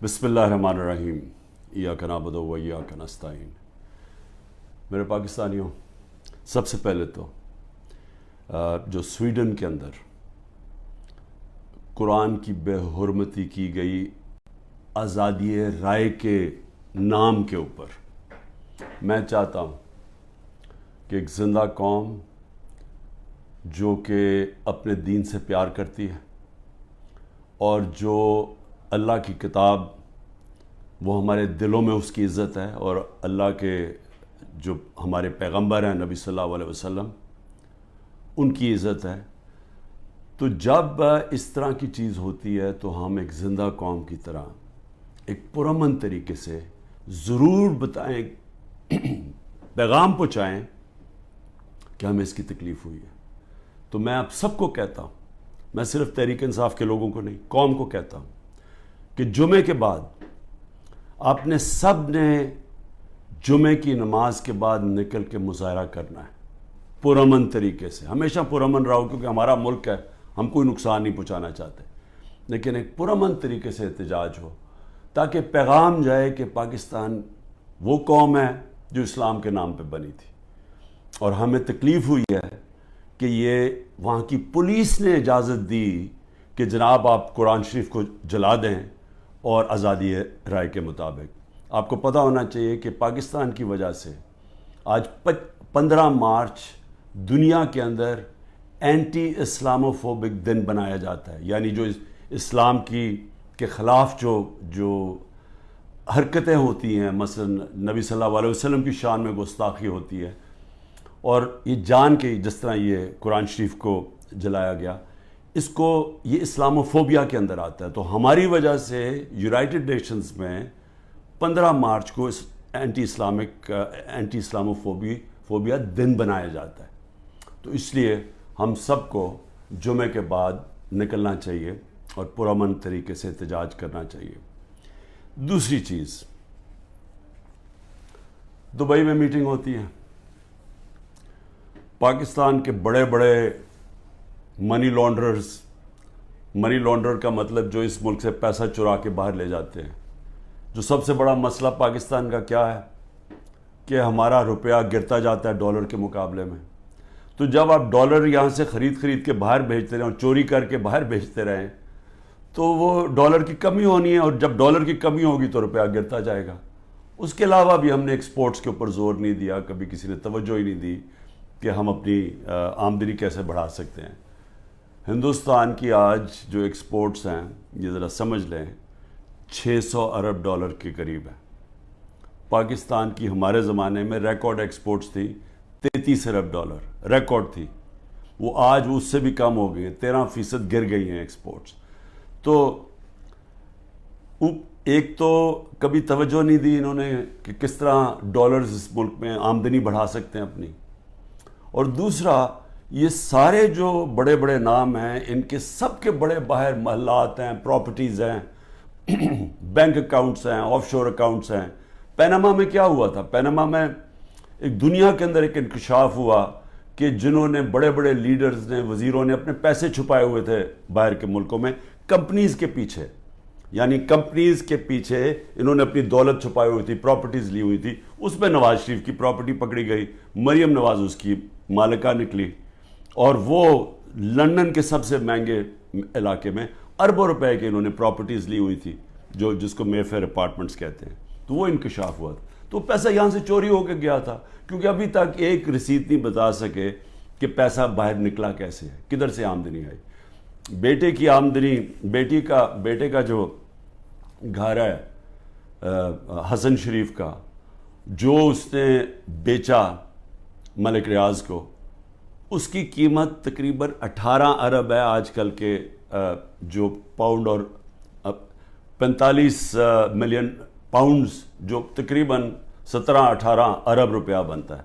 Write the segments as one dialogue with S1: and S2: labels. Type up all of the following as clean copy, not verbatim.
S1: بسم اللہ الرحمن الرحیم ایاک نعبد و ایاک نستعین۔ میرے پاکستانیوں، سب سے پہلے تو جو سویڈن کے اندر قرآن کی بے حرمتی کی گئی آزادی رائے کے نام کے اوپر میں چاہتا ہوں کہ ایک زندہ قوم جو کہ اپنے دین سے پیار کرتی ہے اور جو اللہ کی کتاب وہ ہمارے دلوں میں اس کی عزت ہے، اور اللہ کے جو ہمارے پیغمبر ہیں نبی صلی اللہ علیہ وسلم ان کی عزت ہے، تو جب اس طرح کی چیز ہوتی ہے تو ہم ایک زندہ قوم کی طرح ایک پرامن طریقے سے ضرور بتائیں، پیغام پہنچائیں کہ ہمیں اس کی تکلیف ہوئی ہے۔ تو میں آپ سب کو کہتا ہوں، میں صرف تحریک انصاف کے لوگوں کو نہیں، قوم کو کہتا ہوں کہ جمعے کے بعد آپ نے سب نے جمعے کی نماز کے بعد نکل کے مظاہرہ کرنا ہے پرامن طریقے سے۔ ہمیشہ پرامن رہو، کیونکہ ہمارا ملک ہے، ہم کوئی نقصان نہیں پہنچانا چاہتے، لیکن ایک پرامن طریقے سے احتجاج ہو تاکہ پیغام جائے کہ پاکستان وہ قوم ہے جو اسلام کے نام پہ بنی تھی، اور ہمیں تکلیف ہوئی ہے کہ یہ وہاں کی پولیس نے اجازت دی کہ جناب آپ قرآن شریف کو جلا دیں، اور آزادی رائے کے مطابق آپ کو پتہ ہونا چاہیے کہ پاکستان کی وجہ سے آج 15 مارچ دنیا کے اندر اینٹی اسلاموفوبک دن بنایا جاتا ہے، یعنی جو اسلام کے خلاف جو حرکتیں ہوتی ہیں، مثلا نبی صلی اللہ علیہ وسلم کی شان میں گستاخی ہوتی ہے، اور یہ جان کے جس طرح یہ قرآن شریف کو جلایا گیا، اس کو یہ اسلاموفوبیا کے اندر آتا ہے۔ تو ہماری وجہ سے یونائٹڈ نیشنز میں 15 مارچ کو اینٹی اسلاموفوبیا دن بنایا جاتا ہے۔ تو اس لیے ہم سب کو جمعے کے بعد نکلنا چاہیے اور پرامن طریقے سے احتجاج کرنا چاہیے۔ دوسری چیز، دبئی میں میٹنگ ہوتی ہے، پاکستان کے بڑے بڑے منی لانڈرر کا مطلب جو اس ملک سے پیسہ چرا کے باہر لے جاتے ہیں۔ جو سب سے بڑا مسئلہ پاکستان کا کیا ہے کہ ہمارا روپیہ گرتا جاتا ہے ڈالر کے مقابلے میں۔ تو جب آپ ڈالر یہاں سے خرید کے باہر بھیجتے رہیں اور چوری کر کے باہر بھیجتے رہیں تو وہ ڈالر کی کمی ہونی ہے، اور جب ڈالر کی کمی ہوگی تو روپیہ گرتا جائے گا۔ اس کے علاوہ بھی ہم نے ایکسپورٹس کے اوپر زور نہیں دیا، کبھی کسی نے توجہ ہی نہیں دی کہ ہم اپنی آمدنی کیسے بڑھا سکتے ہیں۔ ہندوستان کی آج جو ایکسپورٹس ہیں یہ ذرا سمجھ لیں 600 ارب ڈالر کے قریب ہے۔ پاکستان کی ہمارے زمانے میں ریکارڈ ایکسپورٹس تھی 33 ارب ڈالر، ریکارڈ تھی، وہ آج اس سے بھی کم ہو گئی ہیں، 13% گر گئی ہیں ایکسپورٹس۔ تو ایک تو کبھی توجہ نہیں دی انہوں نے کہ کس طرح ڈالرز اس ملک میں آمدنی بڑھا سکتے ہیں اپنی، اور دوسرا یہ سارے جو بڑے بڑے نام ہیں ان کے سب کے بڑے باہر محلات ہیں، پراپرٹیز ہیں، بینک اکاؤنٹس ہیں، آف شور اکاؤنٹس ہیں۔ پیناما میں کیا ہوا تھا؟ پیناما میں ایک دنیا کے اندر ایک انکشاف ہوا کہ جنہوں نے بڑے بڑے لیڈرز نے، وزیروں نے اپنے پیسے چھپائے ہوئے تھے باہر کے ملکوں میں کمپنیز کے پیچھے، یعنی کمپنیز کے پیچھے انہوں نے اپنی دولت چھپائی ہوئی تھی، پراپرٹیز لی ہوئی تھی۔ اس میں نواز شریف کی پراپرٹی پکڑی گئی، مریم نواز اس کی مالکہ نکلی، اور وہ لندن کے سب سے مہنگے علاقے میں اربوں روپے کے انہوں نے پراپرٹیز لی ہوئی تھی، جس کو مے فیئر اپارٹمنٹس کہتے ہیں۔ تو وہ انکشاف ہوا تھا، تو پیسہ یہاں سے چوری ہو کے گیا تھا، کیونکہ ابھی تک ایک رسید نہیں بتا سکے کہ پیسہ باہر نکلا کیسے ہے، کدھر سے آمدنی آئی۔ بیٹے کی آمدنی، بیٹے کا جو گھر ہے حسن شریف کا، جو اس نے بیچا ملک ریاض کو، اس کی قیمت تقریباً 18 ارب ہے آج کل کے جو پاؤنڈ، اور 45 ملین پاؤنڈز جو تقریباً 17-18 ارب روپیہ بنتا ہے۔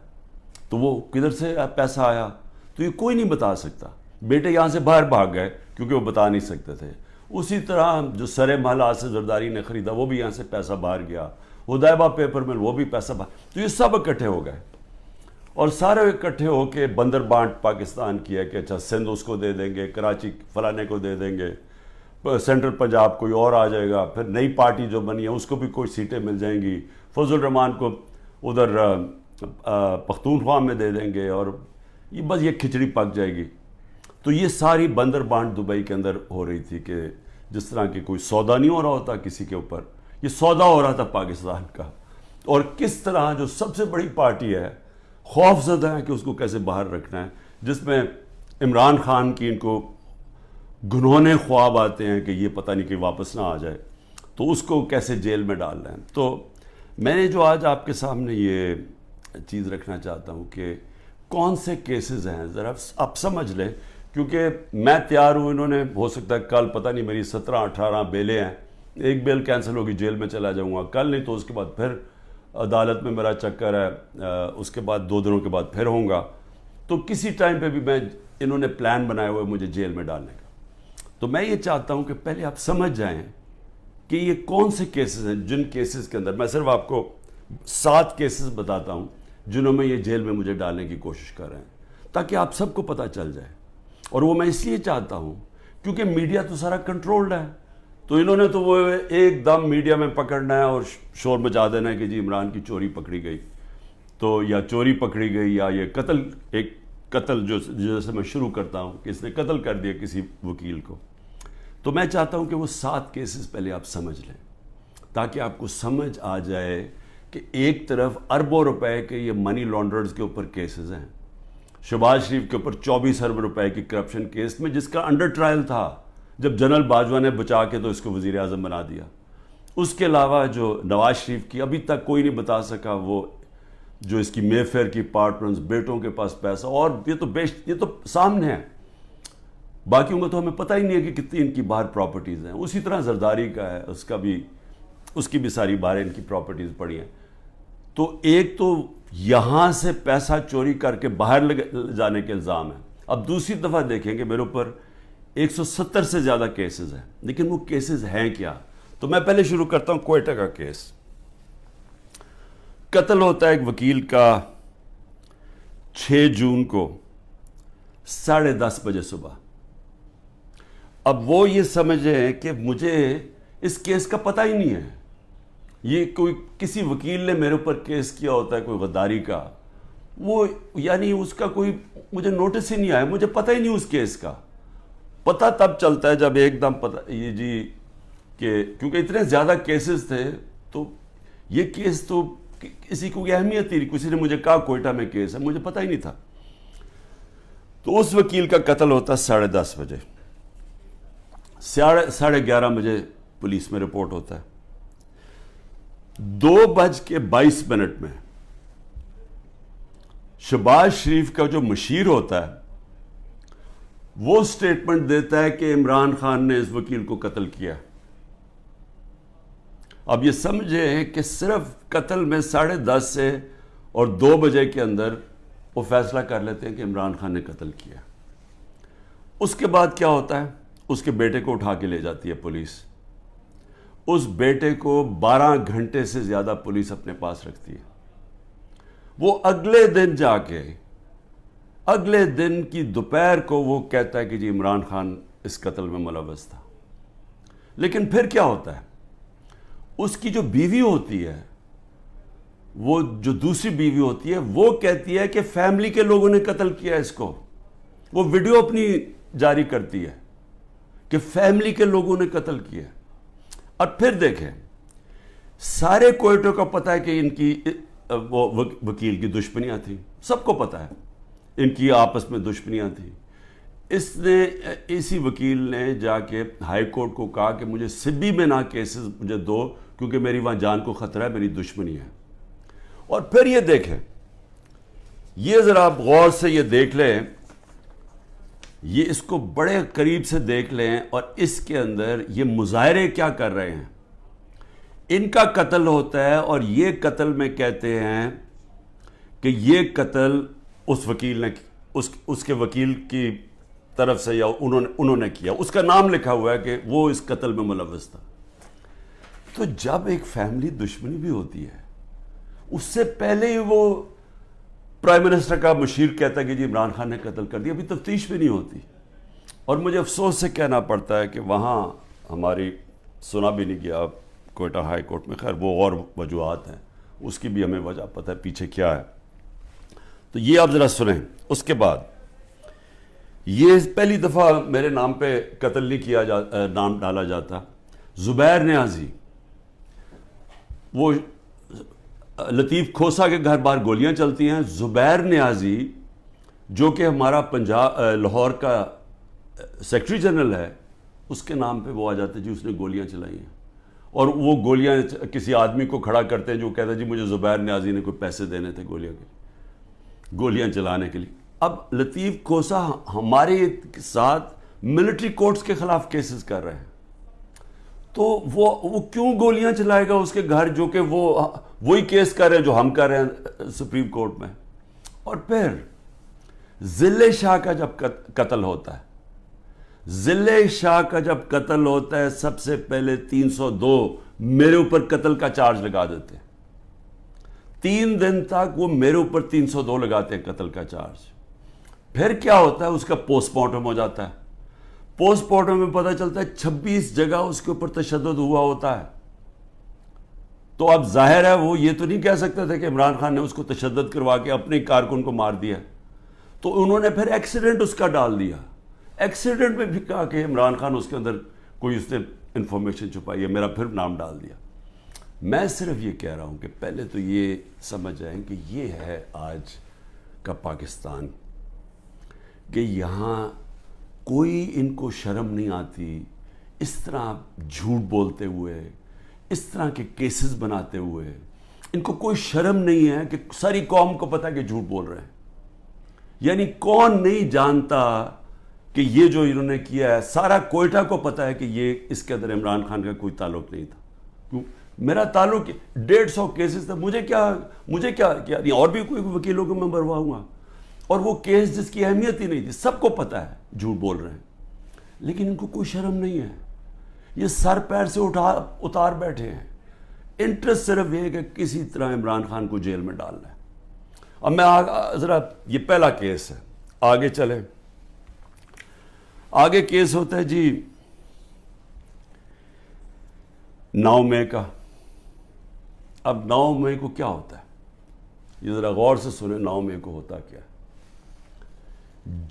S1: تو وہ کدھر سے پیسہ آیا تو یہ کوئی نہیں بتا سکتا۔ بیٹے یہاں سے باہر بھاگ گئے کیونکہ وہ بتا نہیں سکتے تھے۔ اسی طرح جو سرے محل آصف زرداری نے خریدا وہ بھی یہاں سے پیسہ باہر گیا، حدیبہ پیپر مل وہ بھی پیسہ باہر، تو یہ سب اکٹھے ہو گئے، اور سارے اکٹھے ہو کے بندر بانٹ پاکستان کی ہے کہ اچھا سندھ اس کو دے دیں گے، کراچی فلانے کو دے دیں گے، سینٹرل پنجاب کوئی اور آ جائے گا، پھر نئی پارٹی جو بنی ہے اس کو بھی کوئی سیٹیں مل جائیں گی، فضل الرحمان کو ادھر پختونخوا میں دے دیں گے، اور یہ بس یہ کھچڑی پک جائے گی۔ تو یہ ساری بندر بانٹ دبئی کے اندر ہو رہی تھی کہ جس طرح کہ کوئی سودا نہیں ہو رہا ہوتا کسی کے اوپر، یہ سودا ہو رہا تھا پاکستان کا، اور کس طرح جو سب سے بڑی پارٹی ہے خوف زدہ ہے کہ اس کو کیسے باہر رکھنا ہے، جس میں عمران خان کی ان کو گنہونے خواب آتے ہیں کہ یہ پتہ نہیں کہ واپس نہ آ جائے، تو اس کو کیسے جیل میں ڈال رہے ہیں۔ تو میں نے جو آج آپ کے سامنے یہ چیز رکھنا چاہتا ہوں کہ کون سے کیسز ہیں، ذرا آپ سمجھ لیں، کیونکہ میں تیار ہوں، انہوں نے ہو سکتا ہے کل پتہ نہیں میری 17-18 بیلیں ہیں، ایک بیل کینسل ہوگی جیل میں چلا جاؤں گا کل، نہیں تو اس کے بعد پھر عدالت میں میرا چکر ہے، اس کے بعد 2 دنوں کے بعد پھر ہوں گا، تو کسی ٹائم پہ بھی انہوں نے پلان بنایا ہوا ہے مجھے جیل میں ڈالنے کا۔ تو میں یہ چاہتا ہوں کہ پہلے آپ سمجھ جائیں کہ یہ کون سے کیسز ہیں، جن کیسز کے اندر میں صرف آپ کو 7 کیسز بتاتا ہوں جنہوں میں یہ جیل میں مجھے ڈالنے کی کوشش کر رہے ہیں، تاکہ آپ سب کو پتہ چل جائے۔ اور وہ میں اس لیے چاہتا ہوں کیونکہ میڈیا تو سارا کنٹرولڈ ہے، تو انہوں نے تو وہ ایک دم میڈیا میں پکڑنا ہے اور شور مچا دینا ہے کہ جی عمران کی چوری پکڑی گئی، تو یا چوری پکڑی گئی، یا یہ ایک قتل جو جیسے میں شروع کرتا ہوں کہ اس نے قتل کر دیا کسی وکیل کو۔ تو میں چاہتا ہوں کہ وہ 7 کیسز پہلے آپ سمجھ لیں، تاکہ آپ کو سمجھ آ جائے کہ ایک طرف اربوں روپے کے یہ منی لانڈررز کے اوپر کیسز ہیں، شہباز شریف کے اوپر 24 ارب روپے کی کرپشن کیس میں جس کا انڈر ٹرائل تھا، جب جنرل باجوہ نے بچا کے تو اس کو وزیر اعظم بنا دیا۔ اس کے علاوہ جو نواز شریف کی ابھی تک کوئی نہیں بتا سکا، وہ جو اس کی مے فیئر کی پارٹنرز، بیٹوں کے پاس پیسہ، اور یہ تو سامنے ہے، باقیوں کا تو ہمیں پتہ ہی نہیں ہے کہ کتنی ان کی باہر پراپرٹیز ہیں۔ اسی طرح زرداری کا ہے، اس کی بھی ساری باہر ان کی پراپرٹیز پڑی ہیں۔ تو ایک تو یہاں سے پیسہ چوری کر کے باہر لے جانے کے الزام ہیں۔ اب دوسری دفعہ دیکھیں کہ میرے اوپر 170 سے زیادہ کیسز ہیں، لیکن وہ کیسز ہیں کیا؟ تو میں پہلے شروع کرتا ہوں کوئٹہ کا کیس۔ قتل ہوتا ہے ایک وکیل کا 6 جون کو 10:30 بجے صبح۔ اب وہ یہ سمجھیں کہ مجھے اس کیس کا پتہ ہی نہیں ہے، یہ کوئی کسی وکیل نے میرے اوپر کیس کیا ہوتا ہے کوئی غداری کا، وہ یعنی اس کا کوئی مجھے نوٹس ہی نہیں آیا، مجھے پتہ ہی نہیں اس کیس کا۔ پتہ تب چلتا ہے جب ایک دم پتہ یہ جی کہ کیونکہ اتنے زیادہ کیسز تھے، تو یہ کیس تو کسی کو اہمیت ہی نہیں، کسی نے مجھے کہا کوئٹہ میں کیس ہے، مجھے پتہ ہی نہیں تھا۔ تو اس وکیل کا قتل ہوتا 10:30 بجے، 11:30 بجے پولیس میں رپورٹ ہوتا ہے۔ 2:22 میں شہباز شریف کا جو مشیر ہوتا ہے وہ سٹیٹمنٹ دیتا ہے کہ عمران خان نے اس وکیل کو قتل کیا۔ اب یہ سمجھیں کہ صرف قتل میں 10:30 سے اور 2 بجے کے اندر وہ فیصلہ کر لیتے ہیں کہ عمران خان نے قتل کیا۔ اس کے بعد کیا ہوتا ہے؟ اس کے بیٹے کو اٹھا کے لے جاتی ہے پولیس۔ اس بیٹے کو 12 گھنٹے سے زیادہ پولیس اپنے پاس رکھتی ہے۔ وہ اگلے دن جا کے اگلے دن کی دوپہر کو وہ کہتا ہے کہ جی عمران خان اس قتل میں ملوث تھا۔ لیکن پھر کیا ہوتا ہے؟ اس کی جو بیوی ہوتی ہے، وہ جو دوسری بیوی ہوتی ہے، وہ کہتی ہے کہ فیملی کے لوگوں نے قتل کیا اس کو۔ وہ ویڈیو اپنی جاری کرتی ہے کہ فیملی کے لوگوں نے قتل کیا۔ اور پھر دیکھیں، سارے کوئٹوں کا پتہ ہے کہ ان کی وہ وکیل کی دشمنیاں تھیں، سب کو پتہ ہے ان کی آپس میں دشمنیاں تھیں۔ اسی وکیل نے جا کے ہائی کورٹ کو کہا کہ مجھے سبی میں نہ کیسز مجھے دو، کیونکہ میری وہاں جان کو خطرہ ہے، میری دشمنی ہے۔ اور پھر یہ دیکھیں، یہ ذرا آپ غور سے یہ دیکھ لیں، یہ اس کو بڑے قریب سے دیکھ لیں، اور اس کے اندر یہ مظاہرے کیا کر رہے ہیں۔ ان کا قتل ہوتا ہے اور یہ قتل میں کہتے ہیں کہ یہ قتل اس وکیل نے اس کے وکیل کی طرف سے یا انہوں نے کیا، اس کا نام لکھا ہوا ہے کہ وہ اس قتل میں ملوث تھا۔ تو جب ایک فیملی دشمنی بھی ہوتی ہے، اس سے پہلے ہی وہ پرائم منسٹر کا مشیر کہتا ہے کہ جی عمران خان نے قتل کر دیا، ابھی تفتیش بھی نہیں ہوتی۔ اور مجھے افسوس سے کہنا پڑتا ہے کہ وہاں ہماری سنا بھی نہیں گیا کوئٹہ ہائی کورٹ میں، خیر وہ اور وجوہات ہیں، اس کی بھی ہمیں وجہ پتہ ہے پیچھے کیا ہے. تو یہ آپ ذرا سنیں. اس کے بعد یہ پہلی دفعہ میرے نام پہ قتل نہیں کیا نام ڈالا جاتا. زبیر نیازی، وہ لطیف کھوسا کے گھر باہر گولیاں چلتی ہیں. زبیر نیازی جو کہ ہمارا لاہور کا سیکرٹری جنرل ہے، اس کے نام پہ وہ آ جاتے جی اس نے گولیاں چلائی ہیں. اور وہ گولیاں کسی آدمی کو کھڑا کرتے ہیں جو کہتا ہے جی مجھے زبیر نیازی نے کوئی پیسے دینے تھے گولیاں چلانے کے لیے. اب لطیف کھوسا ہمارے ساتھ ملٹری کورٹس کے خلاف کیسز کر رہے ہیں، تو وہ کیوں گولیاں چلائے گا اس کے گھر، جو کہ وہی کیس کر رہے ہیں جو ہم کر رہے ہیں سپریم کورٹ میں. اور پھر ضلع شاہ کا جب قتل ہوتا ہے، ضلع شاہ کا جب قتل ہوتا ہے، سب سے پہلے 302 میرے اوپر قتل کا چارج لگا دیتے ہیں. 3 دن تک وہ میرے اوپر 302 لگاتے ہیں قتل کا چارج. پھر کیا ہوتا ہے، اس کا پوسٹ مارٹم ہو جاتا ہے. پوسٹ مارٹم میں پتہ چلتا ہے 26 جگہ اس کے اوپر تشدد ہوا ہوتا ہے. تو اب ظاہر ہے وہ یہ تو نہیں کہہ سکتے تھے کہ عمران خان نے اس کو تشدد کروا کے اپنے کارکن کو مار دیا. تو انہوں نے پھر ایکسیڈنٹ اس کا ڈال دیا. ایکسیڈنٹ میں بھی کہا کہ عمران خان اس کے اندر کوئی اس نے انفارمیشن چھپائی ہے، میرا پھر نام ڈال دیا. میں صرف یہ کہہ رہا ہوں کہ پہلے تو یہ سمجھ جائیں کہ یہ ہے آج کا پاکستان، کہ یہاں کوئی ان کو شرم نہیں آتی اس طرح جھوٹ بولتے ہوئے، اس طرح کے کیسز بناتے ہوئے. ان کو کوئی شرم نہیں ہے کہ ساری قوم کو پتہ ہے کہ جھوٹ بول رہے ہیں. یعنی کون نہیں جانتا کہ یہ جو انہوں نے کیا ہے، سارا کوئٹہ کو پتہ ہے کہ یہ اس کے اندر عمران خان کا کوئی تعلق نہیں تھا. کیوں؟ میرا تعلق 150 کیسز تھا. مجھے کیا نہیں، اور بھی کوئی وکیلوں کو میں مرواؤں گا. اور وہ کیس جس کی اہمیت ہی نہیں تھی، سب کو پتہ ہے جھوٹ بول رہے ہیں، لیکن ان کو کوئی شرم نہیں ہے. یہ سر پیر سے اتار بیٹھے ہیں. انٹرسٹ صرف یہ کہ کسی طرح عمران خان کو جیل میں ڈالنا ہے. اب میں ذرا، یہ پہلا کیس ہے، آگے چلیں. آگے کیس ہوتا ہے جی 9 مئی کا. اب 9 مئی کو کیا ہوتا ہے، یہ ذرا غور سے سنیں. 9 مئی کو ہوتا کیا ہے؟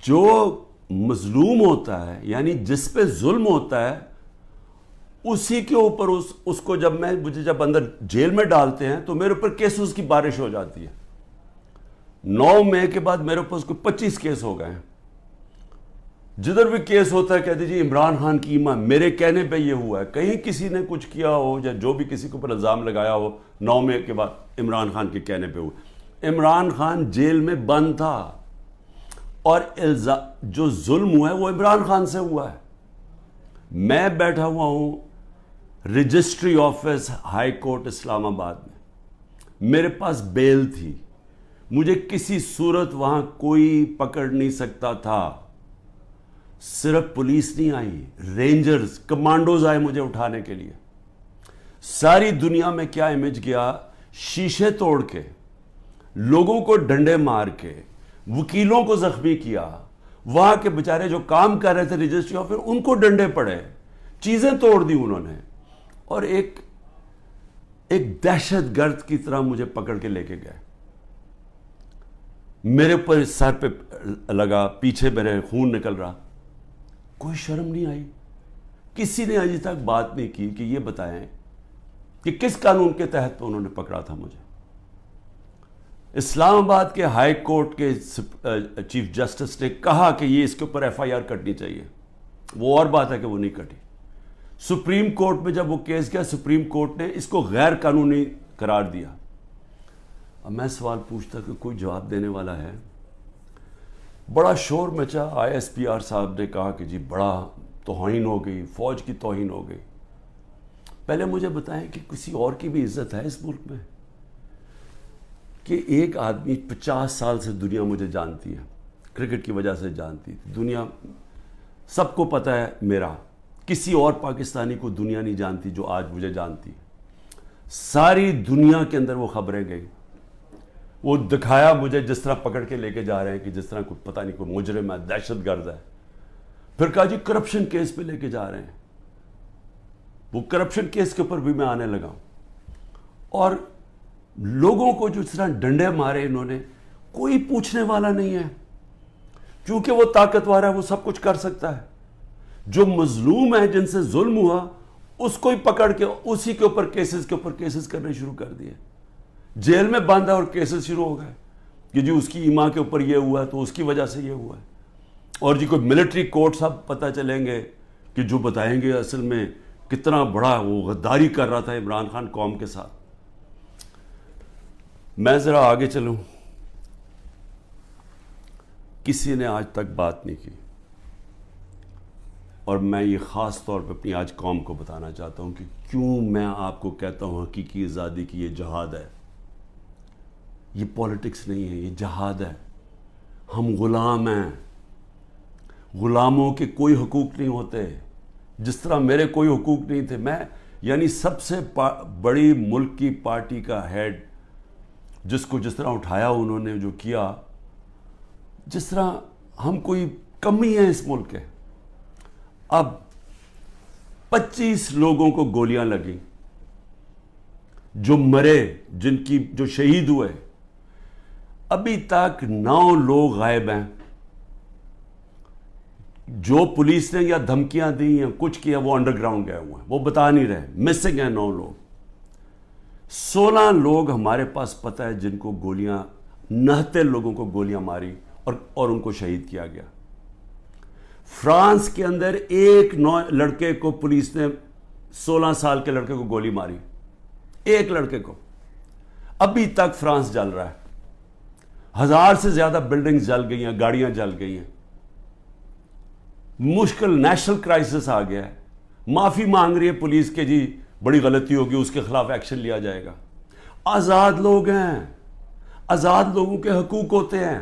S1: جو مظلوم ہوتا ہے، یعنی جس پہ ظلم ہوتا ہے، اسی کے اوپر اس کو مجھے جب اندر جیل میں ڈالتے ہیں تو میرے اوپر کیسز کی بارش ہو جاتی ہے. 9 مئی کے بعد میرے اوپر 25 کیس ہو گئے ہیں. جدھر بھی کیس ہوتا ہے کہتے جی عمران خان کی ایمان، میرے کہنے پہ یہ ہوا ہے. کہیں کسی نے کچھ کیا ہو یا جو بھی کسی کے اوپر الزام لگایا ہو 9 مئی کے بعد عمران خان کے کہنے پہ ہوا. عمران خان جیل میں بند تھا اور جو ظلم ہوا ہے وہ عمران خان سے ہوا ہے. میں بیٹھا ہوا ہوں رجسٹری آفس ہائی کورٹ اسلام آباد میں. میرے پاس بیل تھی، مجھے کسی صورت وہاں کوئی پکڑ نہیں سکتا تھا. صرف پولیس نہیں آئی، رینجرز، کمانڈوز آئے مجھے اٹھانے کے لیے. ساری دنیا میں کیا امیج گیا، شیشے توڑ کے، لوگوں کو ڈنڈے مار کے، وکیلوں کو زخمی کیا. وہاں کے بیچارے جو کام کر رہے تھے رجسٹری آفس، ان کو ڈنڈے پڑے، چیزیں توڑ دی انہوں نے. اور ایک دہشت گرد کی طرح مجھے پکڑ کے لے کے گئے. میرے اوپر سر پہ لگا، پیچھے میرے خون نکل رہا. کوئی شرم نہیں آئی. کسی نے ابھی تک بات نہیں کی کہ یہ بتائیں کہ کس قانون کے تحت انہوں نے پکڑا تھا مجھے. اسلام آباد کے ہائی کورٹ کے چیف جسٹس نے کہا کہ یہ اس کے اوپر FIR کٹنی چاہیے. وہ اور بات ہے کہ وہ نہیں کٹی. سپریم کورٹ میں جب وہ کیس گیا، سپریم کورٹ نے اس کو غیر قانونی قرار دیا. اب میں سوال پوچھتا کہ کوئی جواب دینے والا ہے؟ بڑا شور مچا. ISPR صاحب نے کہا کہ جی بڑا توہین ہو گئی، فوج کی توہین ہو گئی. پہلے مجھے بتائیں کہ کسی اور کی بھی عزت ہے اس ملک میں؟ کہ ایک آدمی 50 سال سے دنیا مجھے جانتی ہے، کرکٹ کی وجہ سے جانتی تھی. دنیا سب کو پتہ ہے میرا، کسی اور پاکستانی کو دنیا نہیں جانتی جو آج مجھے جانتی. ساری دنیا کے اندر وہ خبریں گئی. وہ دکھایا مجھے جس طرح پکڑ کے لے کے جا رہے ہیں کہ جس طرح کوئی پتہ نہیں کوئی مجرم ہے، دہشت گرد ہے. پھر کہا جی کرپشن کیس پہ لے کے جا رہے ہیں. وہ کرپشن کیس کے اوپر بھی میں آنے لگا ہوں. اور لوگوں کو جو اس طرح ڈنڈے مارے انہوں نے, کوئی پوچھنے والا نہیں ہے, کیونکہ وہ طاقتور ہے, وہ سب کچھ کر سکتا ہے. جو مظلوم ہے, جن سے ظلم ہوا, اس کو ہی پکڑ کے اسی کے اوپر کیسز کرنے شروع کر دیے. جیل میں بند ہے اور کیسز شروع ہو گئے کہ جی اس کی ایما کے اوپر یہ ہوا ہے تو اس کی وجہ سے یہ ہوا ہے. اور جی کوئی ملٹری کورٹ صاحب پتہ چلیں گے کہ جو بتائیں گے اصل میں کتنا بڑا وہ غداری کر رہا تھا عمران خان قوم کے ساتھ. میں ذرا آگے چلوں. کسی نے آج تک بات نہیں کی, اور میں یہ خاص طور پہ اپنی آج قوم کو بتانا چاہتا ہوں کہ کیوں میں آپ کو کہتا ہوں حقیقی آزادی کی یہ جہاد ہے. یہ پولیٹکس نہیں ہے, یہ جہاد ہے. ہم غلام ہیں. غلاموں کے کوئی حقوق نہیں ہوتے, جس طرح میرے کوئی حقوق نہیں تھے. میں یعنی سب سے بڑی ملک کی پارٹی کا ہیڈ, جس کو جس طرح اٹھایا انہوں نے, جو کیا, جس طرح ہم کوئی کمی ہے اس ملک کے. اب 25 لوگوں کو گولیاں لگیں, جو مرے, جو شہید ہوئے, ابھی تک 9 لوگ غائب ہیں. جو پولیس نے یا دھمکیاں دی ہیں, کچھ کیا, وہ انڈر گراؤنڈ گئے ہوئے ہیں, وہ بتا نہیں رہے, مسنگ ہیں 9 لوگ. 16 لوگ ہمارے پاس پتہ ہے جن کو گولیاں, 69 لوگوں کو گولیاں ماری اور ان کو شہید کیا گیا. فرانس کے اندر ایک لڑکے کو پولیس نے 16 سال کے لڑکے کو گولی ماری, ایک لڑکے کو. ابھی تک فرانس جل رہا ہے. 1000 سے زیادہ بلڈنگز جل گئی ہیں, گاڑیاں جل گئی ہیں. مشکل نیشنل کرائسس آ گیا ہے. معافی مانگ رہی ہے پولیس کے, جی بڑی غلطی ہوگی, اس کے خلاف ایکشن لیا جائے گا. آزاد لوگ ہیں, آزاد لوگوں کے حقوق ہوتے ہیں.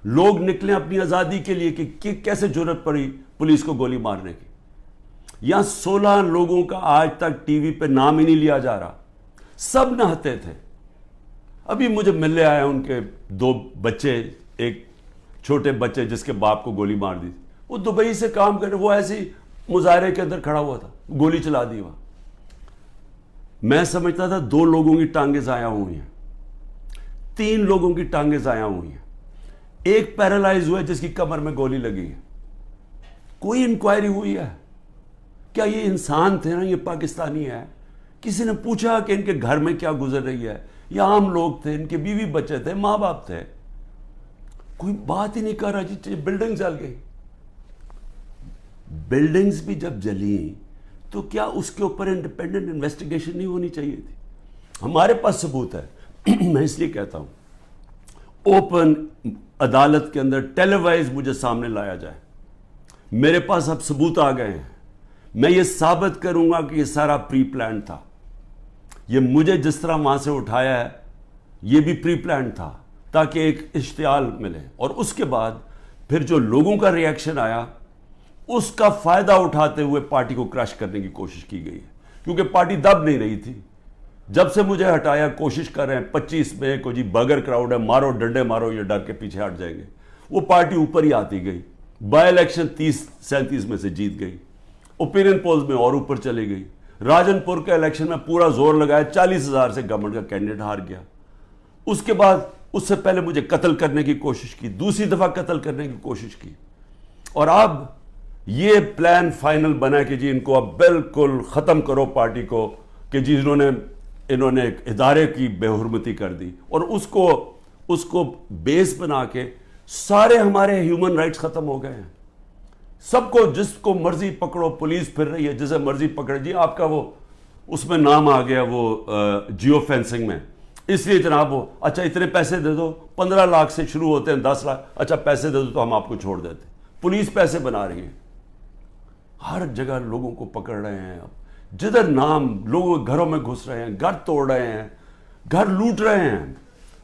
S1: لوگ نکلیں اپنی آزادی کے لیے کہ کیسے جرأت پڑی پولیس کو گولی مارنے کی. یہاں 16 لوگوں کا آج تک ٹی وی پہ نام ہی نہیں لیا جا رہا. سب نہتے تھے. ابھی مجھے ملنے آئے ان کے 2 بچے, ایک چھوٹے بچے جس کے باپ کو گولی مار دی. وہ دبئی سے کام کر رہے, وہ ایسی مظاہرے کے اندر کھڑا ہوا تھا, گولی چلا دی وہاں. میں سمجھتا تھا 2 لوگوں کی ٹانگیں ضائع ہوئی ہیں, 3 لوگوں کی ٹانگیں ضائع ہوئی ہیں. ایک پیرالائز ہوا ہے جس کی کمر میں گولی لگی ہے. کوئی انکوائری ہوئی ہے کیا یہ انسان تھے نا, یہ پاکستانی ہے؟ کسی نے پوچھا کہ ان کے گھر میں کیا گزر رہی ہے؟ یہ عام لوگ تھے, ان کے بیوی بچے تھے, ماں باپ تھے. کوئی بات ہی نہیں کر رہا. جی بلڈنگ جل گئی. بلڈنگز بھی جب جلیں تو کیا اس کے اوپر انڈیپینڈنٹ انویسٹیگیشن نہیں ہونی چاہیے تھی؟ ہمارے پاس ثبوت ہے. میں اس لیے کہتا ہوں اوپن عدالت کے اندر ٹیلی وائز مجھے سامنے لایا جائے. میرے پاس اب ثبوت آ گئے ہیں. میں یہ ثابت کروں گا کہ یہ سارا پری پلان تھا. یہ مجھے جس طرح وہاں سے اٹھایا ہے یہ بھی پری پلان تھا تاکہ ایک اشتعال ملے. اور اس کے بعد پھر جو لوگوں کا ری ایکشن آیا اس کا فائدہ اٹھاتے ہوئے پارٹی کو کرش کرنے کی کوشش کی گئی ہے. کیونکہ پارٹی دب نہیں رہی تھی. جب سے مجھے ہٹایا کوشش کر رہے ہیں 25 میں کو جی بغیر کراؤڈ ہے, مارو ڈنڈے مارو, یہ ڈر کے پیچھے ہٹ جائیں گے. وہ پارٹی اوپر ہی آتی گئی. بائی الیکشن 30-37 میں سے جیت گئی. اوپینین پولز میں اور اوپر چلی گئی. راجن پور کے الیکشن میں پورا زور لگایا, 40,000 سے گورنمنٹ کا کینڈیڈیٹ ہار گیا. اس کے بعد اس سے پہلے مجھے قتل کرنے کی کوشش کی, دوسری دفعہ قتل کرنے کی کوشش کی. اور اب یہ پلان فائنل بنا کہ جی ان کو اب بالکل ختم کرو پارٹی کو, کہ جی انہوں نے ایک ادارے کی بے حرمتی کر دی. اور اس کو بیس بنا کے سارے ہمارے ہیومن رائٹس ختم ہو گئے ہیں. سب کو جس کو مرضی پکڑو, پولیس پھر رہی ہے جسے مرضی پکڑے. جی آپ کا وہ اس میں نام آ گیا وہ جیو فینسنگ میں, اس لیے جناب وہ اچھا اتنے پیسے دے دو, 15 لاکھ سے شروع ہوتے ہیں, 10 لاکھ, اچھا پیسے دے دو تو ہم آپ کو چھوڑ دیتے. پولیس پیسے بنا رہی ہے. ہر جگہ لوگوں کو پکڑ رہے ہیں. اب جدھر نام لوگوں کے گھروں میں گھس رہے ہیں, گھر توڑ رہے ہیں, گھر لوٹ رہے ہیں,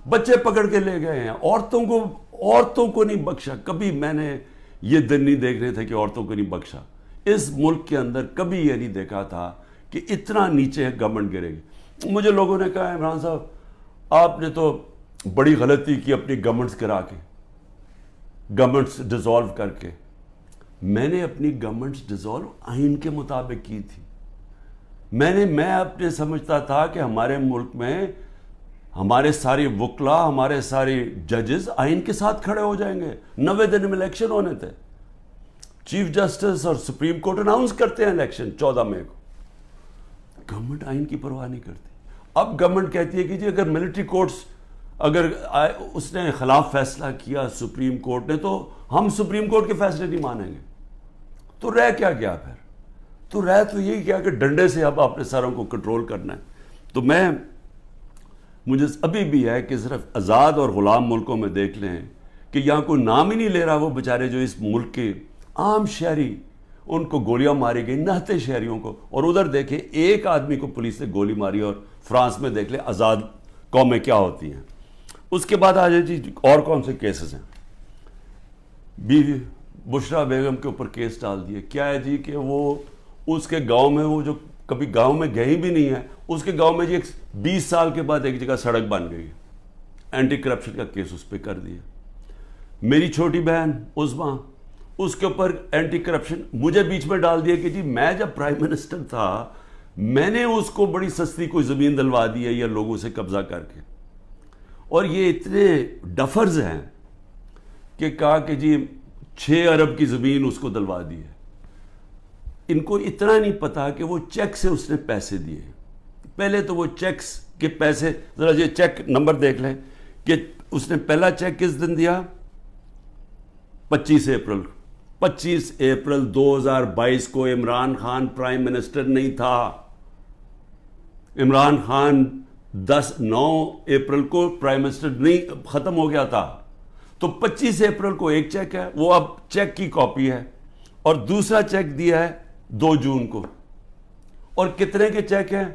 S1: بچے پکڑ کے لے گئے ہیں. عورتوں کو نہیں بخشا. کبھی میں نے یہ دن نہیں دیکھنے تھے کہ عورتوں کو نہیں بخشا. اس ملک کے اندر کبھی یہ نہیں دیکھا تھا کہ اتنا نیچے گورنمنٹ گرے گی. مجھے لوگوں نے کہا عمران صاحب آپ نے تو بڑی غلطی کی اپنی گورنمنٹس گرا کے, گورنمنٹس ڈیزالو کر کے. میں نے اپنی گورنمنٹس ڈیزالو آئین کے مطابق کی تھی. میں اپنے سمجھتا تھا کہ ہمارے ملک میں ہمارے سارے وکلا، ہمارے سارے ججز آئین کے ساتھ کھڑے ہو جائیں گے. 90 دن میں الیکشن ہونے تھے. چیف جسٹس اور سپریم کورٹ اناؤنس کرتے ہیں الیکشن 14 مئی کو. گورنمنٹ آئین کی پرواہ نہیں کرتی. اب گورنمنٹ کہتی ہے کہ جی اگر ملٹری کورٹس اگر اس نے خلاف فیصلہ کیا سپریم کورٹ نے تو ہم سپریم کورٹ کے فیصلے نہیں مانیں گے. تو رہ کیا گیا پھر؟ تو رہ تو یہی کیا کہ ڈنڈے سے اب اپنے ساروں کو کنٹرول کرنا ہے. تو مجھے ابھی بھی ہے کہ صرف آزاد اور غلام ملکوں میں دیکھ لیں کہ یہاں کوئی نام ہی نہیں لے رہا وہ بیچارے جو اس ملک کے عام شہری، ان کو گولیاں ماری گئی، نہتے شہریوں کو. اور ادھر دیکھیں ایک آدمی کو پولیس نے گولی ماری. اور فرانس میں دیکھ لیں آزاد قومیں کیا ہوتی ہیں. اس کے بعد آ جائے جی اور کون سے کیسز ہیں. بیوی بشرا بیگم کے اوپر کیس ڈال دیے. کیا ہے جی کہ وہ اس کے گاؤں میں، وہ جو کبھی گاؤں میں گئی بھی نہیں ہے، اس کے گاؤں میں جی 20 سال کے بعد ایک جگہ سڑک بن گئی. اینٹی کرپشن کا کیس اس پہ کر دیا. میری چھوٹی بہن عظمیٰ، اس کے اوپر اینٹی کرپشن مجھے بیچ میں ڈال دیا کہ جی میں جب پرائم منسٹر تھا میں نے اس کو بڑی سستی کوئی زمین دلوا دی ہے یا لوگوں سے قبضہ کر کے. اور یہ اتنے ڈفرز ہیں کہ کہا کہ جی 6 ارب کی زمین اس کو دلوا دی ہے. ان کو اتنا نہیں پتا کہ وہ چیک سے اس نے پیسے دیے. پہلے تو وہ چیکس کے پیسے، ذرا یہ چیک نمبر دیکھ لیں کہ اس نے پہلا چیک کس دن دیا؟ 25 اپریل 2022 کو. عمران خان پرائم منسٹر نہیں تھا. عمران خان 9 اپریل کو پرائم منسٹر نہیں ختم ہو گیا تھا. تو 25 اپریل کو ایک چیک ہے، وہ اب چیک کی کاپی ہے. اور دوسرا چیک دیا ہے 2 جون کو. اور کتنے کے چیک ہیں؟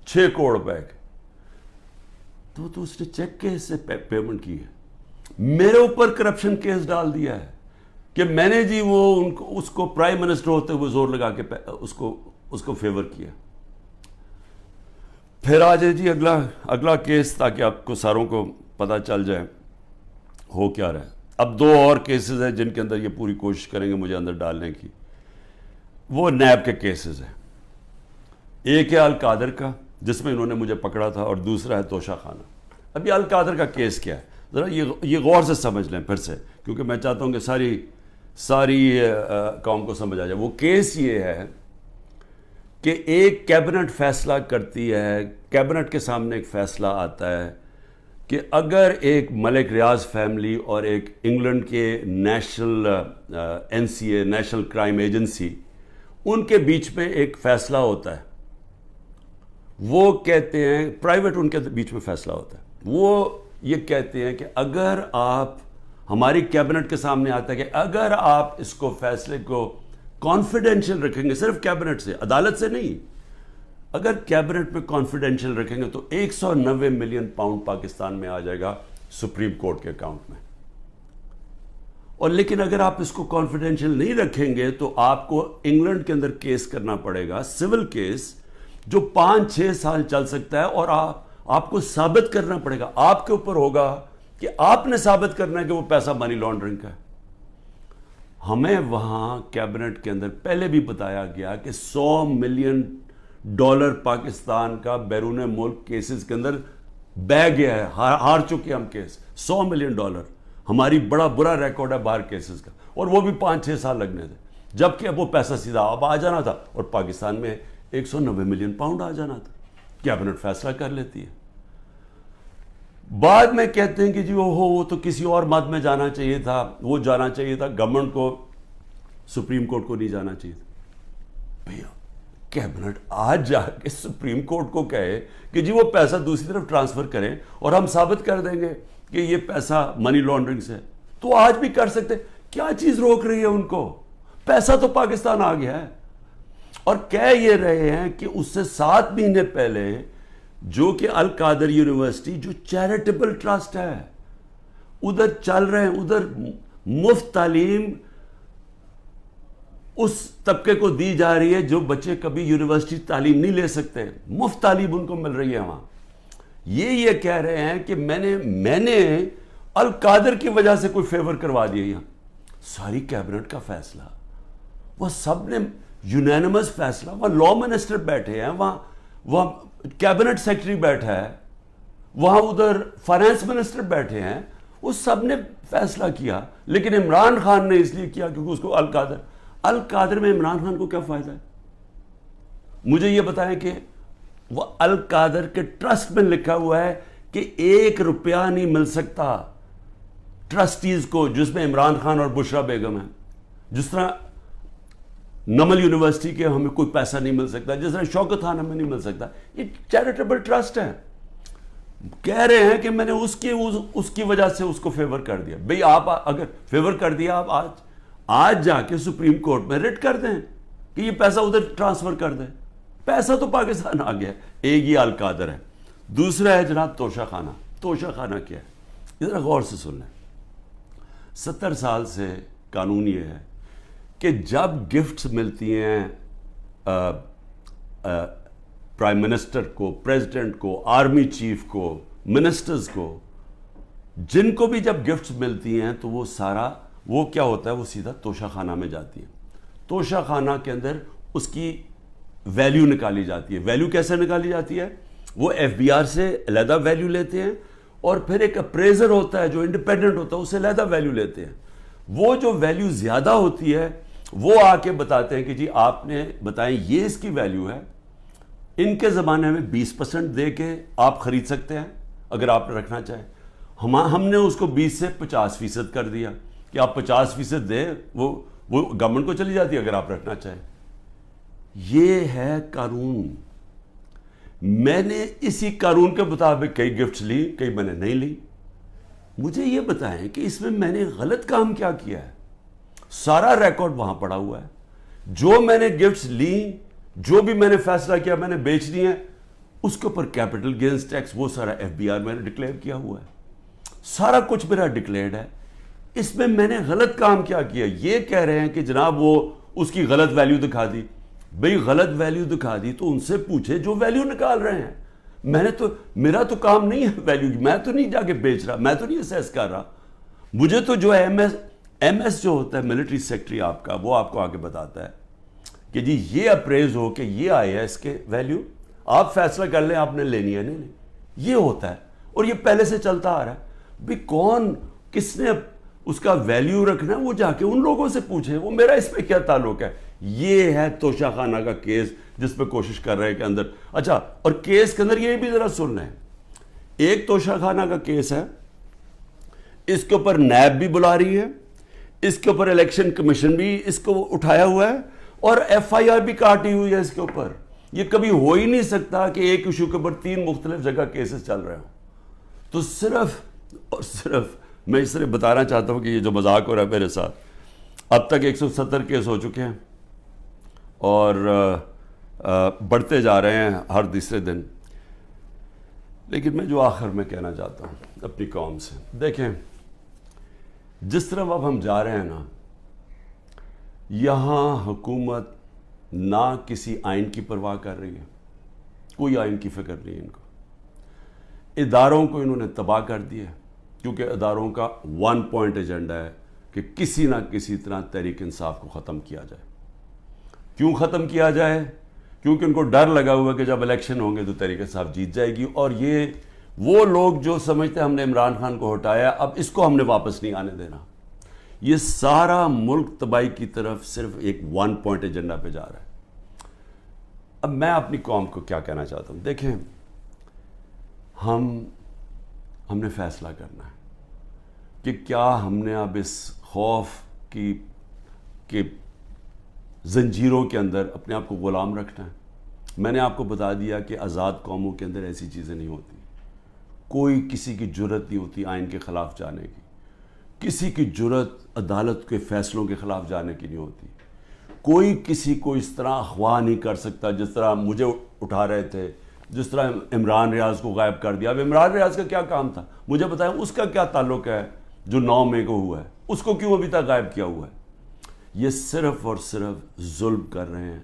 S1: 6 کروڑ روپے کے. تو اس نے چیک کے سے پیمنٹ کی ہے. میرے اوپر کرپشن کیس ڈال دیا ہے کہ میں نے جی وہ اس کو پرائم منسٹر ہوتے ہوئے زور لگا کے اس کو فیور کیا. پھر آ جائے جی اگلا کیس، تاکہ آپ کو ساروں کو پتہ چل جائے ہو کیا رہا ہے. اب 2 اور کیسز ہیں جن کے اندر یہ پوری کوشش کریں گے مجھے اندر ڈالنے کی. وہ نیب کے کیسز ہیں. ایک ہے القادر کا جس میں انہوں نے مجھے پکڑا تھا، اور دوسرا ہے توشہ خانہ. ابھی القادر کا کیس کیا ہے ذرا یہ غور سے سمجھ لیں پھر سے، کیونکہ میں چاہتا ہوں کہ ساری قوم کو سمجھ آ جائے. وہ کیس یہ ہے کہ ایک کیبنٹ فیصلہ کرتی ہے، کیبنٹ کے سامنے ایک فیصلہ آتا ہے کہ اگر ایک ملک ریاض فیملی اور ایک انگلینڈ کے national NCA national crime agency, ان کے بیچ میں ایک فیصلہ ہوتا ہے. وہ کہتے ہیں پرائیویٹ، ان کے بیچ میں فیصلہ ہوتا ہے. وہ یہ کہتے ہیں کہ اگر آپ، ہماری کیبنٹ کے سامنے آتا ہے کہ اگر آپ اس کو فیصلے کو کانفیڈینشیل رکھیں گے، صرف کیبنٹ سے، عدالت سے نہیں، اگر کیبنٹ میں کانفیڈینشیل رکھیں گے تو 190 ملین پاؤنڈ پاکستان میں آ جائے گا سپریم کورٹ کے اکاؤنٹ میں. اور لیکن اگر آپ اس کو کانفیڈینشیل نہیں رکھیں گے تو آپ کو انگلینڈ کے اندر کیس کرنا پڑے گا، سول کیس، جو 5-6 سال چل سکتا ہے. اور آپ کو ثابت کرنا پڑے گا، آپ کے اوپر ہوگا کہ آپ نے ثابت کرنا ہے کہ وہ پیسہ منی لانڈرنگ کا ہے. ہمیں وہاں کیبنٹ کے اندر پہلے بھی بتایا گیا کہ $100 ملین پاکستان کا بیرون ملک کیسز کے اندر بہ گیا ہے. ہار چکے ہم کیس. $100 ملین ہماری بڑا برا ریکارڈ ہے باہر کیسز کا. اور وہ بھی 5-6 سال لگنے تھے، جبکہ اب وہ پیسہ سیدھا اب آ جانا تھا اور پاکستان میں 190 ملین پاؤنڈ آ جانا تھا. کیبنٹ فیصلہ کر لیتی ہے. بعد میں کہتے ہیں کہ جی وہ تو کسی اور مد میں جانا چاہیے تھا، وہ جانا چاہیے تھا گورنمنٹ کو، سپریم کورٹ کو نہیں جانا چاہیے تھا. بھیا کیبنٹ آج جا کے سپریم کورٹ کو کہے کہ جی وہ پیسہ دوسری طرف ٹرانسفر کریں اور ہم ثابت کر دیں گے کہ یہ پیسہ منی لانڈرنگ سے، تو آج بھی کر سکتے. کیا چیز روک رہی ہے ان کو؟ پیسہ تو پاکستان آ گیا ہے. اور کہہ یہ رہے ہیں کہ اس سے 7 مہینے پہلے جو کہ القادر یونیورسٹی جو چیریٹیبل ٹرسٹ ہے ادھر چل رہے ہیں، ادھر مفت تعلیم اس طبقے کو دی جا رہی ہے جو بچے کبھی یونیورسٹی تعلیم نہیں لے سکتے، مفت تعلیم ان کو مل رہی ہے وہاں. یہ کہہ رہے ہیں کہ میں نے القادر کی وجہ سے کوئی فیور کروا دیا. یہاں ساری کیبنٹ کا فیصلہ، وہ سب نے یونینمس فیصلہ, وہاں لا منسٹر بیٹھے ہیں, وہاں کیبنٹ سیکرٹری بیٹھا ہے, وہاں ادھر فائنانس منسٹر بیٹھے ہیں, وہ سب نے فیصلہ کیا. لیکن عمران خان نے اس لیے کیا کیونکہ اس کو القادر میں عمران خان کو کیا فائدہ ہے؟ مجھے یہ بتائیں کہ وہ القادر کے ٹرسٹ میں لکھا ہوا ہے کہ 1 روپیہ نہیں مل سکتا ٹرسٹیز کو, جس میں عمران خان اور بشرا بیگم ہیں. جس طرح نمل یونیورسٹی کے ہمیں کوئی پیسہ نہیں مل سکتا, جس طرح شوکت خان ہمیں نہیں مل سکتا. یہ چیریٹیبل ٹرسٹ ہے. کہہ رہے ہیں کہ میں نے اس کی وجہ سے اس کو فیور کر دیا. بھئی آپ اگر فیور کر دیا, آپ آج جا کے سپریم کورٹ میں ریٹ کر دیں کہ یہ پیسہ ادھر ٹرانسفر کر دیں. پیسہ تو پاکستان آ گیا. ایک یہ القادر ہے. دوسرا ہے جناب توشہ خانہ. توشہ خانہ کیا ہے؟ ذرا غور سے سن لیں. 70 سال سے قانون یہ ہے کہ جب گفٹس ملتی ہیں پرائم منسٹر کو, پریزیڈنٹ کو, آرمی چیف کو, منسٹرز کو, جن کو بھی جب گفٹس ملتی ہیں تو وہ کیا ہوتا ہے, وہ سیدھا توشہ خانہ میں جاتی ہیں. توشہ خانہ کے اندر اس کی ویلیو نکالی جاتی ہے. ویلیو کیسے نکالی جاتی ہے؟ وہ ایف بی آر سے علیحدہ ویلیو لیتے ہیں, اور پھر ایک اپریزر ہوتا ہے جو انڈیپینڈنٹ ہوتا ہے, اس سے علیحدہ ویلیو لیتے ہیں. وہ جو ویلیو زیادہ ہوتی ہے وہ آ کے بتاتے ہیں کہ جی آپ نے بتائیں یہ اس کی ویلیو ہے, ان کے زمانے میں 20% دے کے آپ خرید سکتے ہیں اگر آپ رکھنا چاہیں. ہم نے اس کو 20 سے 50% کر دیا کہ آپ 50% دیں, وہ گورنمنٹ کو چلی جاتی ہے اگر آپ رکھنا چاہیں. یہ ہے قانون. میں نے اسی قانون کے مطابق کئی گفٹس لی, کئی میں نے نہیں لی. مجھے یہ بتائیں کہ اس میں نے غلط کام کیا کیا ہے؟ سارا ریکارڈ وہاں پڑا ہوا ہے. جو میں نے گفٹس لی, جو بھی میں نے فیصلہ کیا میں نے بیچ دی ہیں, اس کے اوپر کیپٹل گینز ٹیکس وہ سارا ایف بی آر میں نے ڈکلیئر کیا ہوا ہے. سارا کچھ میرا ڈکلیئرڈ ہے. اس میں نے غلط کام کیا کیا؟ یہ کہہ رہے ہیں کہ جناب وہ اس کی غلط ویلیو دکھا دی. بھئی غلط ویلیو دکھا دی تو ان سے پوچھے جو ویلیو نکال رہے ہیں. میرا تو کام نہیں ہے ویلیو, میں تو نہیں جا کے بیچ رہا, میں تو نہیں اسیس کر رہا. مجھے تو جو ہے ایم ایس جو ہوتا ہے ملٹری سیکٹری آپ کا, وہ آپ کو آگے بتاتا ہے کہ جی یہ اپریز ہو کہ یہ آئے ہے اس کے ویلیو, آپ فیصلہ کر لیں آپ نے لینی ہے نہیں. یہ ہوتا ہے اور یہ پہلے سے چلتا آ رہا ہے. بھی کس نے اس کا ویلیو رکھنا ہے وہ جا کے ان لوگوں سے پوچھے, وہ میرا اس پہ کیا تعلق ہے. یہ ہے توشہ خانہ کا کیس جس پہ کوشش کر رہے ہیں کہ اندر. اچھا, اور کیس کے اندر یہ بھی ذرا سن لیں. ایک توشہ خانہ کا کیس ہے, اس کے اوپر نیب بھی بلا رہی ہے, اس کے اوپر الیکشن کمیشن بھی اس کو اٹھایا ہوا ہے, اور ایف آئی آر بھی کاٹی ہوئی ہے اس کے اوپر. یہ کبھی ہو ہی نہیں سکتا کہ ایک ایشو کے اوپر 3 مختلف جگہ کیسز چل رہے ہوں. تو صرف اور صرف میں اس طرح بتانا چاہتا ہوں کہ یہ جو مذاق ہو رہا ہے میرے ساتھ, اب تک 170 کیس ہو چکے ہیں اور بڑھتے جا رہے ہیں ہر تیسرے دن. لیکن میں جو آخر میں کہنا چاہتا ہوں اپنی قوم سے, دیکھیں جس طرح اب ہم جا رہے ہیں نا, یہاں حکومت نہ کسی آئین کی پرواہ کر رہی ہے, کوئی آئین کی فکر نہیں ہے ان کو. اداروں کو انہوں نے تباہ کر دیا, کیونکہ اداروں کا 1 پوائنٹ ایجنڈا ہے کہ کسی نہ کسی طرح تحریک انصاف کو ختم کیا جائے. کیوں ختم کیا جائے؟ کیونکہ ان کو ڈر لگا ہوا ہے کہ جب الیکشن ہوں گے تو تحریک انصاف جیت جائے گی, اور یہ وہ لوگ جو سمجھتے ہیں ہم نے عمران خان کو ہٹایا, اب اس کو ہم نے واپس نہیں آنے دینا. یہ سارا ملک تباہی کی طرف صرف ایک 1 پوائنٹ ایجنڈا پہ جا رہا ہے. اب میں اپنی قوم کو کیا کہنا چاہتا ہوں, دیکھیں ہم نے فیصلہ کرنا ہے کہ کیا ہم نے اب اس خوف کی زنجیروں کے اندر اپنے آپ کو غلام رکھنا ہے. میں نے آپ کو بتا دیا کہ آزاد قوموں کے اندر ایسی چیزیں نہیں ہوتی. کوئی کسی کی جرت نہیں ہوتی آئین کے خلاف جانے کی, کسی کی جرت عدالت کے فیصلوں کے خلاف جانے کی نہیں ہوتی. کوئی کسی کو اس طرح اغوا نہیں کر سکتا جس طرح مجھے اٹھا رہے تھے, جس طرح عمران ریاض کو غائب کر دیا. اب عمران ریاض کا کیا کام تھا مجھے بتائیں, اس کا کیا تعلق ہے جو 9 مئی کو ہوا ہے, اس کو کیوں ابھی تک غائب کیا ہوا ہے؟ یہ صرف اور صرف ظلم کر رہے ہیں,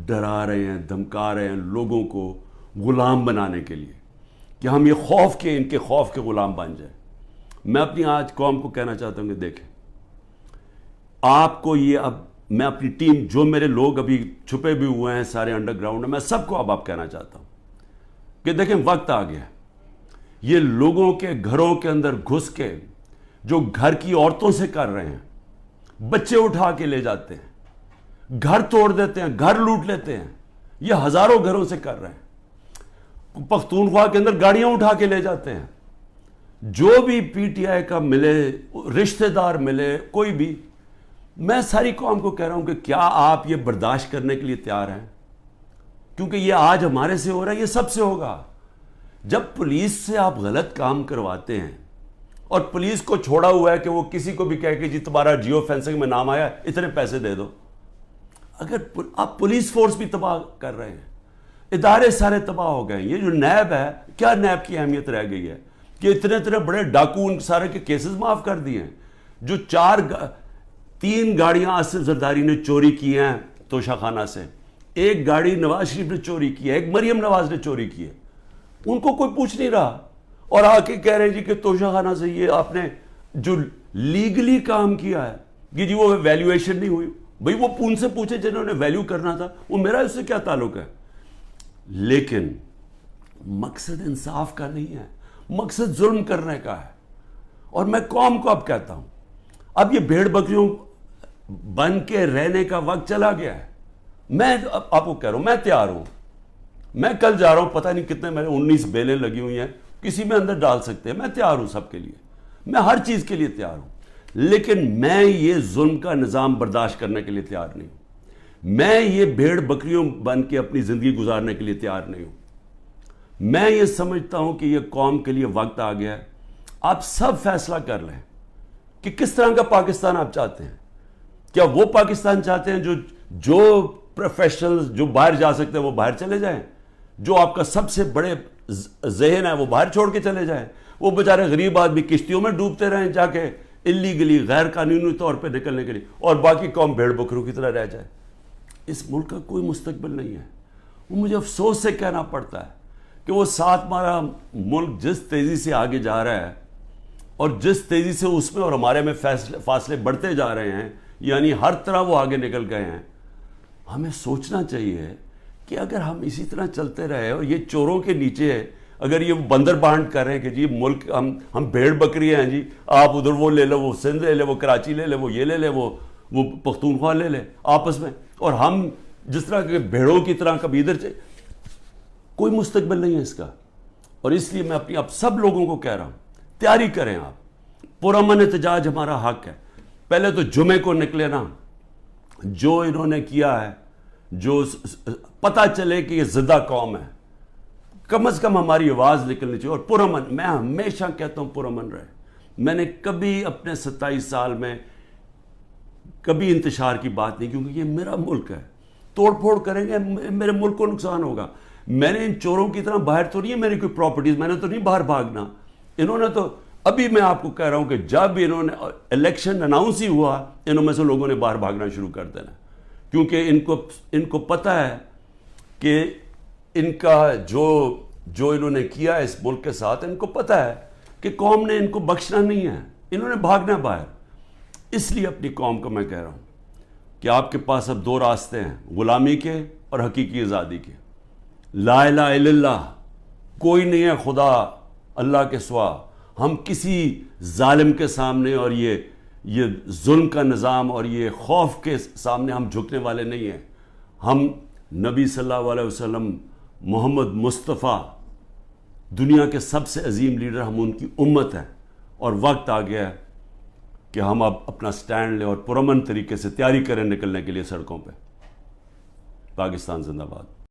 S1: ڈرا رہے ہیں, دھمکا رہے ہیں لوگوں کو غلام بنانے کے لیے کہ ہم یہ ان کے خوف کے غلام بن جائیں. میں اپنی آج قوم کو کہنا چاہتا ہوں کہ دیکھیں, آپ کو یہ اب میں اپنی ٹیم، جو میرے لوگ ابھی چھپے بھی ہوئے ہیں سارے انڈر گراؤنڈ میں سب کو اب کہنا چاہتا ہوں کہ دیکھیں وقت آ گیا ہے. یہ لوگوں کے گھروں کے اندر گھس کے جو گھر کی عورتوں سے کر رہے ہیں، بچے اٹھا کے لے جاتے ہیں، گھر توڑ دیتے ہیں، گھر لوٹ لیتے ہیں، یہ ہزاروں گھروں سے کر رہے ہیں. پختونخوا کے اندر گاڑیاں اٹھا کے لے جاتے ہیں. جو بھی پی ٹی آئی کا ملے، رشتہ دار ملے، کوئی بھی، میں ساری قوم کو کہہ رہا ہوں کہ کیا آپ یہ برداشت کرنے کے لیے تیار ہیں؟ کیونکہ یہ آج ہمارے سے ہو رہا ہے، یہ سب سے ہوگا. جب پولیس سے آپ غلط کام کرواتے ہیں اور پولیس کو چھوڑا ہوا ہے کہ وہ کسی کو بھی کہے کہ جی تمہارا جیو فینسنگ میں نام آیا اتنے پیسے دے دو. اگر آپ پولیس فورس بھی تباہ کر رہے ہیں، ادارے سارے تباہ ہو گئے ہیں. یہ جو نیب ہے، کیا نیب کی اہمیت رہ گئی ہے کہ اتنے بڑے ڈاکو ان سارے کے کیسز معاف کر دیے ہیں. جو 3 گاڑیاں آصف زرداری نے چوری کی ہیں توشہ خانہ سے، 1 گاڑی نواز شریف نے چوری کی ہے، 1 مریم نواز نے چوری کی ہے، ان کو کوئی پوچھ نہیں رہا. اور آ کے کہہ رہے جی کہ توشہ خانہ سے یہ آپ نے جو لیگلی کام کیا ہے کہ جی وہ ویلیویشن نہیں ہوئی. بھئی وہ ان سے پوچھے جنہوں نے ویلیو کرنا تھا، وہ میرا اس سے کیا تعلق ہے. لیکن مقصد انصاف کا نہیں ہے، مقصد ظلم کرنے کا ہے. اور میں قوم کو اب کہتا ہوں، اب یہ بھیڑ بکریوں بن کے رہنے کا وقت چلا گیا ہے. میں آپ کو کہہ رہا ہوں، میں تیار ہوں. میں کل جا رہا ہوں، پتہ نہیں کتنے میرے 19 بیلیں لگی ہوئی ہیں، کسی میں اندر ڈال سکتے ہیں. میں تیار ہوں سب کے لیے، میں ہر چیز کے لیے تیار ہوں. لیکن میں یہ ظلم کا نظام برداشت کرنے کے لیے تیار نہیں ہوں. میں یہ بھیڑ بکریوں بن کے اپنی زندگی گزارنے کے لیے تیار نہیں ہوں. میں یہ سمجھتا ہوں کہ یہ قوم کے لیے وقت آ گیا ہے. آپ سب فیصلہ کر لیں کہ کس طرح کا پاکستان آپ چاہتے ہیں. کیا وہ پاکستان چاہتے ہیں جو پروفیشنلز جو باہر جا سکتے ہیں وہ باہر چلے جائیں، جو آپ کا سب سے بڑے ذہن ہے وہ باہر چھوڑ کے چلے جائیں، وہ بیچارے غریب آدمی کشتیوں میں ڈوبتے رہیں جا کے اللیگلی غیر قانونی طور پہ نکلنے کے لیے، اور باقی قوم بھیڑ بکروں کی طرح رہ جائے. اس ملک کا کوئی مستقبل نہیں ہے. وہ مجھے افسوس سے کہنا پڑتا ہے کہ وہ ساتھ ہمارا ملک جس تیزی سے آگے جا رہا ہے اور جس تیزی سے اس میں اور ہمارے میں فاصلے بڑھتے جا رہے ہیں، یعنی ہر طرح وہ آگے نکل گئے ہیں. ہمیں سوچنا چاہیے کہ اگر ہم اسی طرح چلتے رہے اور یہ چوروں کے نیچے اگر یہ بندر بانٹ کر رہے ہیں کہ جی ملک ہم بھیڑ بکری ہیں، جی آپ ادھر وہ لے لو، وہ سندھ لے لے، وہ کراچی لے لے، وہ یہ لے لے، وہ پختونخوا لے لے آپس میں، اور ہم جس طرح کے بھیڑوں کی طرح کبھی ادھر کوئی مستقبل نہیں ہے اس کا. اور اس لیے میں اپنی اب سب لوگوں کو کہہ رہا ہوں، تیاری کریں. آپ پرامن احتجاج ہمارا حق ہے. پہلے تو جمعے کو نکلے نا، جو انہوں نے کیا ہے، جو پتہ چلے کہ یہ زندہ قوم ہے، کم از کم ہماری آواز نکلنی چاہیے. اور پرامن، میں ہمیشہ کہتا ہوں پرامن رہے. میں نے کبھی اپنے 27 سال میں کبھی انتشار کی بات نہیں، کیونکہ یہ میرا ملک ہے. توڑ پھوڑ کریں گے میرے ملک کو نقصان ہوگا. میں نے ان چوروں کی طرح باہر تو نہیں ہے میری کوئی پراپرٹیز، میں نے تو نہیں باہر بھاگنا. انہوں نے تو ابھی میں آپ کو کہہ رہا ہوں کہ جب انہوں نے الیکشن اناؤنس ہی ہوا، انہوں میں سے لوگوں نے باہر بھاگنا شروع کر دینا، کیونکہ ان کو پتہ ہے کہ ان کا جو انہوں نے کیا ہے اس ملک کے ساتھ، ان کو پتہ ہے کہ قوم نے ان کو بخشنا نہیں ہے، انہوں نے بھاگنا باہر. اس لیے اپنی قوم کو میں کہہ رہا ہوں کہ آپ کے پاس اب 2 راستے ہیں، غلامی کے اور حقیقی آزادی کے. لا الہ الا اللہ، کوئی نہیں ہے خدا اللہ کے سوا. ہم کسی ظالم کے سامنے اور یہ ظلم کا نظام اور یہ خوف کے سامنے ہم جھکنے والے نہیں ہیں. ہم نبی صلی اللہ علیہ وسلم، محمد مصطفیٰ، دنیا کے سب سے عظیم لیڈر، ہم ان کی امت ہیں. اور وقت آ گیا ہے کہ ہم اب اپنا سٹینڈ لیں اور پرامن طریقے سے تیاری کریں نکلنے کے لیے سڑکوں پہ. پاکستان زندہ باد.